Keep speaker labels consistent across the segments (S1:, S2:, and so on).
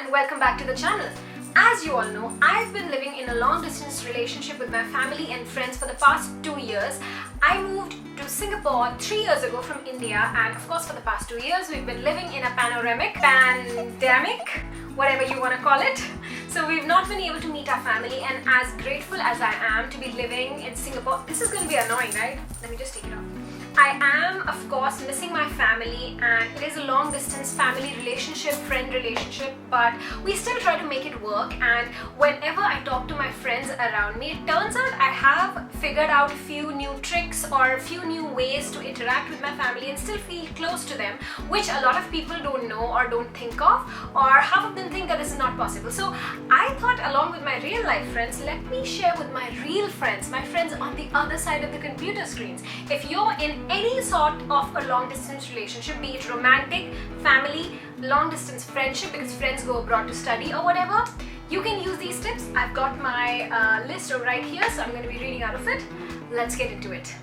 S1: and welcome back to the channel. As you all know, I've been living in a long distance relationship with my family and friends for the past 2 years. I moved to Singapore 3 years ago from India, and of course for the past 2 years we've been living in a pandemic, whatever you want to call it. So we've not been able to meet our family, and as grateful as I am to be living in Singapore, this is going to be annoying, right? Let me just take it off. I am, of course, missing my family, and it is a long distance family relationship, friend relationship, but we still try to make it work. And whenever I talk to my friends around me, it turns out I have figured out a few new tricks or a few new ways to interact with my family and still feel close to them, which a lot of people don't know or don't think of, or half of them think that this is not possible. So I thought, along with my real life friends, let me share with my real friends, my friends on the other side of the computer screens. If you're in any sort of a long distance relationship, be it romantic, family, long distance friendship because friends go abroad to study or whatever, you can use these tips. I've got my list right here, so I'm going to be reading out of it. Let's get into it.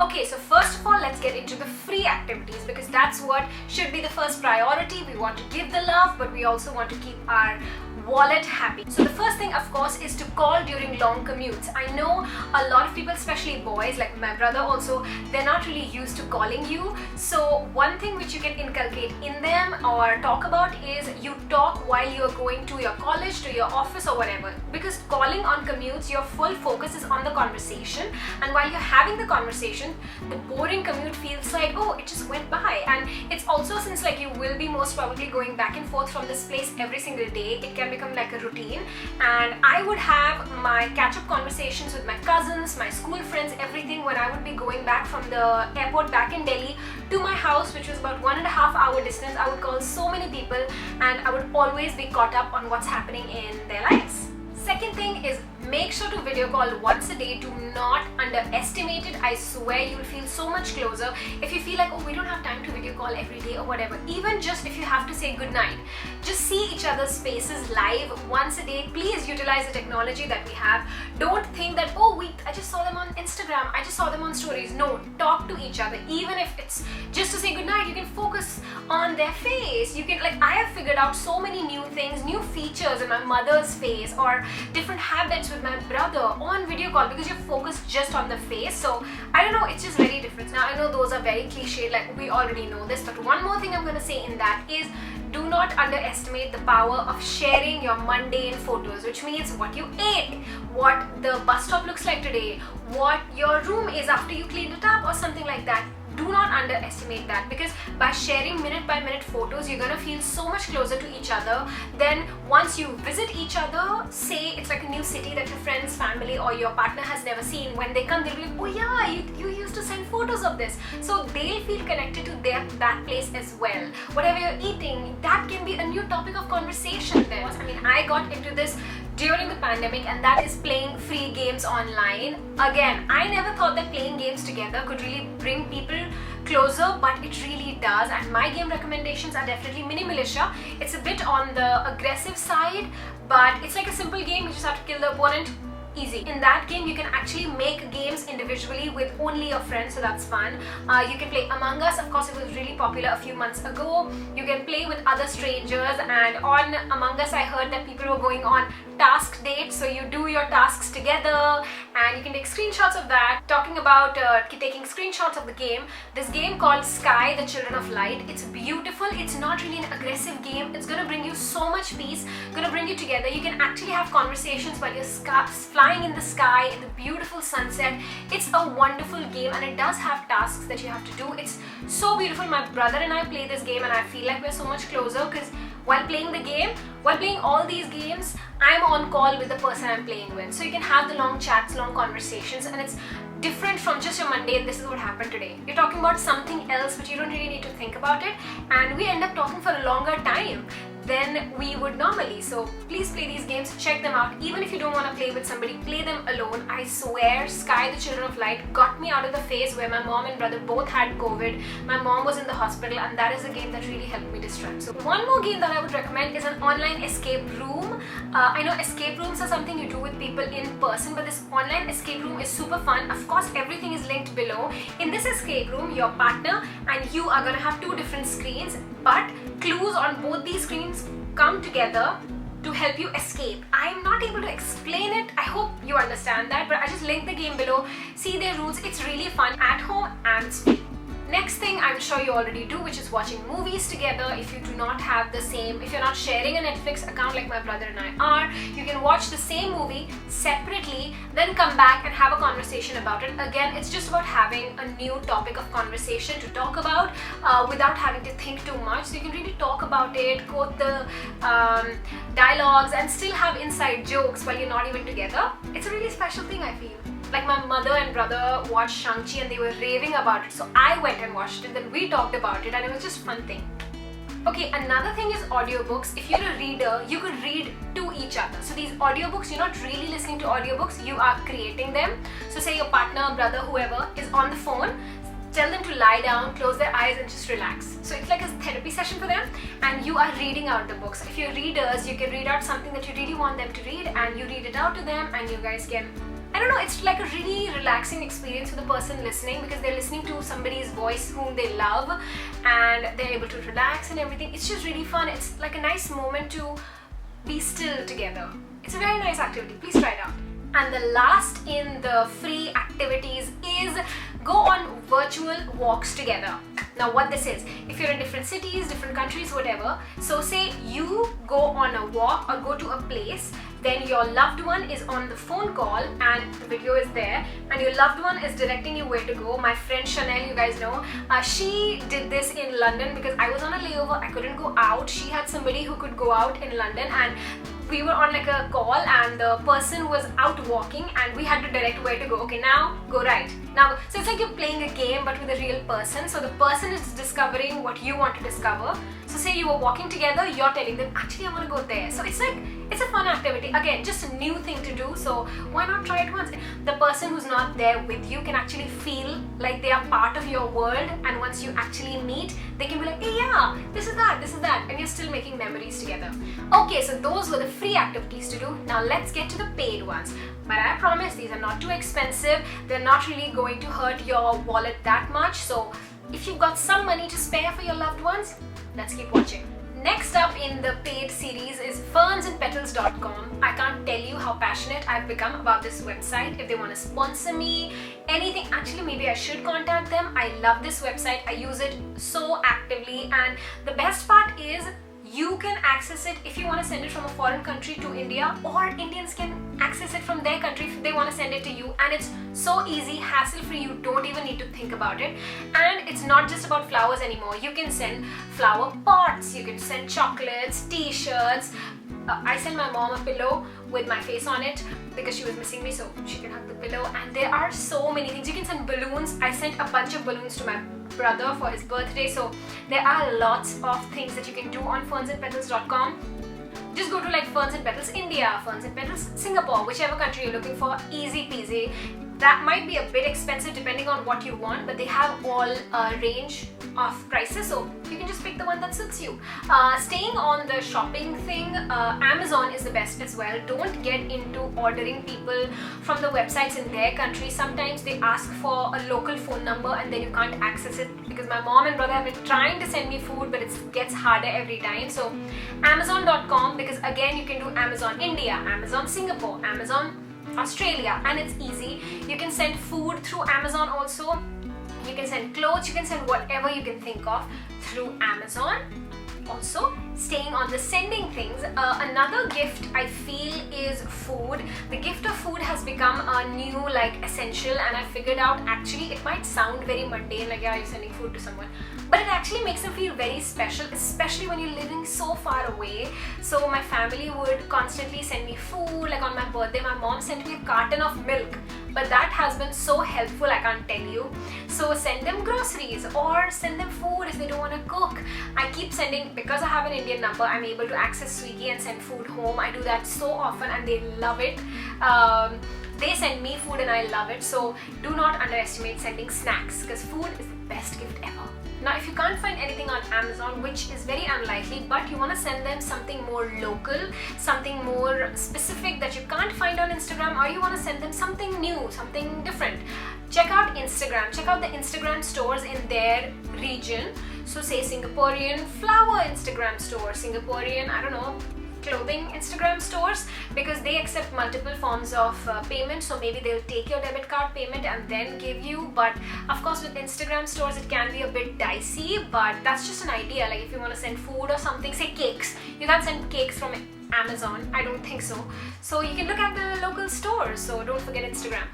S1: Okay, so first of all, let's get into the free activities, because that's what should be the first priority. We want to give the love, but we also want to keep our wallet happy. So the first thing, of course, is to call during long commutes. I know a lot of people, especially boys, like my brother also, they're not really used to calling you. So one thing which you can inculcate in them or talk about is you talk while you're going to your college, to your office or whatever. Because calling on commutes, your full focus is on the conversation, and while you're having the conversation, the boring commute feels like, oh, it just went by. And it's also, since like you will be most probably going back and forth from this place every single day, it can become like a routine. And I would have my catch-up conversations with my cousins, my school friends, everything, when I would be going back from the airport back in Delhi to my house, which was about 1.5 hour distance. I would call so many people, and I would always be caught up on what's happening in their lives. Second thing is, make sure to video call once a day. Do not underestimate it. I swear you'll feel so much closer. If you feel like, oh, we don't have time to video call every day or whatever, even just if you have to say goodnight, just see each other's faces live once a day. Please utilize the technology that we have. Don't think that, oh wait, I just saw them on Instagram, I just saw them on stories. No, talk to each other. Even if it's just to say goodnight, you can focus on their face. You can, like, I have figured out so many new things, new features in my mother's face, or different habits with my brother on video call, because you're focused just on the face. So I don't know, it's just very different. Now I know those are very cliche, like we already know this, but one more thing I'm going to say in that is, do not underestimate the power of sharing your mundane photos, which means what you ate, what the bus stop looks like today, what your room is after you cleaned it up or something like that. Do not underestimate that, because by sharing minute by minute photos, you're gonna feel so much closer to each other. Then once you visit each other, say it's like a new city that your friends, family or your partner has never seen, when they come, they'll be like, oh yeah, you used to send photos of this. So they'll feel connected to that place as well. Whatever you're eating, that can be a new topic of conversation then. I mean, I got into this during the pandemic, and that is playing free games online. Again, I never thought that playing games together could really bring people closer, but it really does. And my game recommendations are definitely Mini Militia. It's a bit on the aggressive side, but it's like a simple game. You just have to kill the opponent. Easy. In that game, you can actually make games individually with only your friends, so that's fun. You can play Among Us. Of course, it was really popular a few months ago. You can play with other strangers, and on Among Us, I heard that people were going on task dates, so you do your tasks together and you can take screenshots of that. Talking about taking screenshots of the game, this game called Sky, the Children of Light, it's beautiful. It's not really an aggressive game. It's gonna bring you so much peace, gonna bring you together. You can actually have conversations while you're flying in the sky in the beautiful sunset. It's a wonderful game, and it does have tasks that you have to do. It's so beautiful. My brother and I play this game, and I feel like we're so much closer, because while playing the game, while playing all these games, I'm on call with the person I'm playing with. So you can have the long chats, long conversations, and it's different from just your mundane, this is what happened today. You're talking about something else, but you don't really need to think about it, and we end up talking for a longer time than we would normally. So please play these games, check them out. Even if you don't want to play with somebody, play them alone. I swear, Sky, the Children of Light got me out of the phase where my mom and brother both had COVID. My mom was in the hospital, and that is a game that really helped me distract. So one more game that I would recommend is an online escape room. I know escape rooms are something you do with people in person, but this online escape room is super fun. Of course, everything is linked below. In this escape room, your partner and you are going to have two different screens, but clues on both these screens come together to help you escape. I'm not able to explain it. I hope you understand that, but I just linked the game below. See their rules. It's really fun at home and it's free. Next thing I'm sure you already do, which is watching movies together. If you do not have the same, if you're not sharing a Netflix account like my brother and I are, you can watch the same movie separately, then come back and have a conversation about it. Again, it's just about having a new topic of conversation to talk about without having to think too much. So you can really talk about it, quote the dialogues, and still have inside jokes while you're not even together. It's a really special thing, I feel. Like my mother and brother watched Shang-Chi and they were raving about it, so I went and watched it, then we talked about it, and it was just a fun thing. Okay, another thing is audiobooks. If you're a reader, you could read to each other. So these audiobooks, you're not really listening to audiobooks, you are creating them. So say your partner, brother, whoever is on the phone, tell them to lie down, close their eyes and just relax. So it's like a therapy session for them, and you are reading out the books. If you're readers, you can read out something that you really want them to read, and you read it out to them, and you guys can, I don't know, it's like a really relaxing experience for the person listening, because they're listening to somebody's voice whom they love and they're able to relax and everything. It's just really fun. It's like a nice moment to be still together. It's a very nice activity. Please try it out. And the last in the free activities is go on virtual walks together. Now what this is, if you're in different cities, different countries, whatever, so say you go on a walk or go to a place, then your loved one is on the phone call and the video is there, and your loved one is directing you where to go. My friend Chanel, you guys know, she did this in London because I was on a layover, I couldn't go out. She had somebody who could go out in London, and we were on like a call and the person was out walking and we had to direct where to go. Okay, now go right. Now, so it's like you're playing a game but with a real person. So the person is discovering what you want to discover. So say you were walking together, you're telling them, actually I want to go there. So it's like, it's a fun activity. Again, just a new thing to do. So why not try it once? The person who's not there with you can actually feel like they are part of your world, and once you actually meet, they can be like, hey, yeah, this is that, and you're still making memories together. Okay, so those were the free activities to do. Now let's get to the paid ones. But I promise these are not too expensive. They're not really going to hurt your wallet that much. So if you've got some money to spare for your loved ones, let's keep watching. Next up in the paid series is fernsandpetals.com. I can't tell you how passionate I've become about this website. If they want to sponsor me, anything, actually maybe I should contact them. I love this website. I use it so actively, and the best part is you can access it if you want to send it from a foreign country to India, or Indians can access it from their country if they want to send it to you, and it's so easy, hassle-free. You don't even need to think about it. And it's not just about flowers anymore. You can send flower pots, you can send chocolates, t-shirts. I sent my mom a pillow with my face on it because she was missing me, so she can have the pillow. And there are so many things. You can send balloons. I sent a bunch of balloons to my brother for his birthday. So there are lots of things that you can do on fernsandpetals.com. Just go to like Ferns and Petals India, Ferns and Petals Singapore, whichever country you're looking for. Easy peasy. That might be a bit expensive depending on what you want, but they have all range of prices, so you can just pick the one that suits you. Staying on the shopping thing, Amazon is the best as well. Don't get into ordering people from the websites in their country. Sometimes they ask for a local phone number and then you can't access it, because my mom and brother have been trying to send me food, but it gets harder every time. So Amazon.com, because again you can do Amazon India, Amazon Singapore, Amazon Australia, and it's easy. You can send food through Amazon also. You can send clothes, you can send whatever you can think of through Amazon. Also, staying on the sending things, another gift I feel is food. The gift of food has become a new like essential, and I figured out actually it might sound very mundane, like yeah, you're sending food to someone, but it actually makes them feel very special, especially when you're living so far away. So my family would constantly send me food. Like on my birthday, my mom sent me a carton of milk, but that has been so helpful, I can't tell you. So send them groceries or send them food if they don't want to cook. I keep sending, because I have an Indian number, I'm able to access Swiggy and send food home. I do that so often and they love it. They send me food and I love it. So do not underestimate sending snacks, because food is the best gift ever. Now if you can't find anything on Amazon, which is very unlikely, but you want to send them something more local, something more specific that you can't find on Instagram, or you want to send them something new, something different, check out Instagram. Check out the Instagram stores in their region. So say Singaporean flower Instagram store, Singaporean, I don't know, clothing Instagram stores, because they accept multiple forms of payment. So maybe they'll take your debit card payment and then give you, but of course with Instagram stores it can be a bit dicey, but that's just an idea. Like if you want to send food or something, say cakes, you can't send cakes from Amazon, I don't think so. So you can look at the local stores, so don't forget Instagram.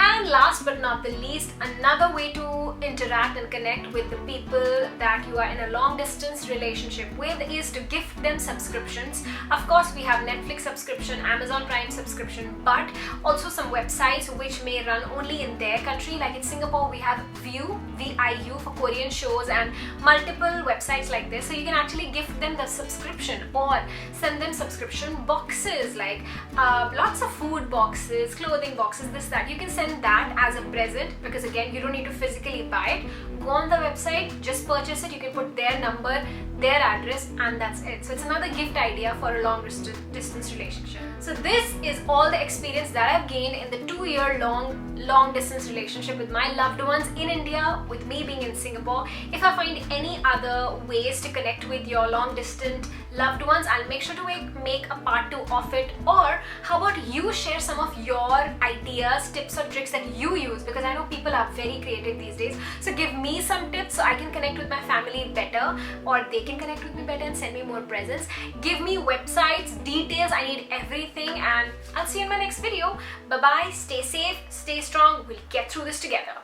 S1: And last but not the least, another way to interact and connect with the people that you are in a long distance relationship with is to gift them subscriptions. Of course, we have Netflix subscription, Amazon Prime subscription, but also some websites which may run only in their country. Like in Singapore, we have Viu, VIU for Korean shows, and multiple websites like this. So you can actually gift them the subscription or send them subscription boxes, like lots of food boxes, clothing boxes, this, that. You can send that as a present, because again, you don't need to physically buy it. Go on the website, just purchase it. You can put their number, their address, and that's it. So it's another gift idea for a long distance relationship. So this is all the experience that I've gained in the 2-year long distance relationship with my loved ones in India, with me being in Singapore. If I find any other ways to connect with your long distance loved ones, I'll make sure to make a part 2 of it. Or how about you share some of your ideas, tips or tricks that you use, because I know people are very creative these days. So give me some tips so I can connect with my family better, or they can connect with me better and send me more presents. Give me websites, details, I need everything, and I'll see you in my next video. Bye bye, stay safe, stay strong, we'll get through this together.